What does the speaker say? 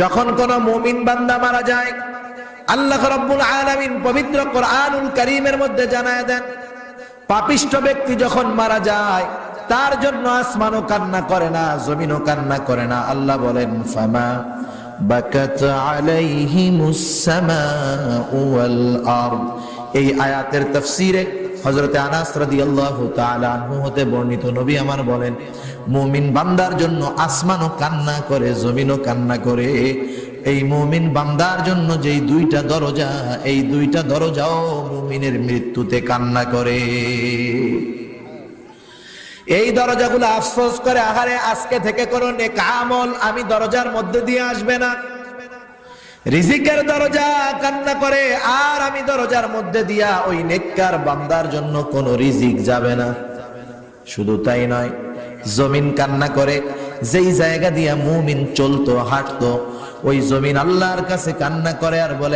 যখন কোন মুমিন বান্দা মারা যায়, আল্লাহ রাব্বুল আলামিন পবিত্র কোরআনুল কারীমের মধ্যে জানায় দেন, পাপিষ্ঠ ব্যক্তি যখন মারা যায় তার জন্য আসমানও কান্না করে না, জমিনও কান্না করে না। আল্লাহ বলেন, ফামা বাকাত আলাইহিমুস সামাউ ওয়াল আরদ। এই আয়াতের তাফসীরে হযরতে আনাস রাদিয়াল্লাহু তাআলা আনহু হতে বর্ণিত, নবী আমার বলেন, মুমিন বান্দার জন্য আসমানও কান্না করে, জমিনও কান্না করে। এই মুমিন বান্দার জন্য যেই দুইটা দরজা, এই দুইটা দরজাও মুমিনের মৃত্যুতে কান্না করে। এই দরজাগুলো আফসোস করে, আহারে আজকে থেকে কোনো নেক আমল আমি দরজার মধ্যে দিয়ে আসবে না। রিজিকের দরজা কান্না করে, আর আমি দরজার মধ্যে দিয়া ওই নেককার বান্দার জন্য কোনো রিজিক যাবে না। শুধু তাই নয়, জমিন কান্না করে, যেই জায়গা দিয়া মুমিন চলতো হাঁটতো, ওই জমিন আল্লাহর কাছে কান্না করে আর বলে,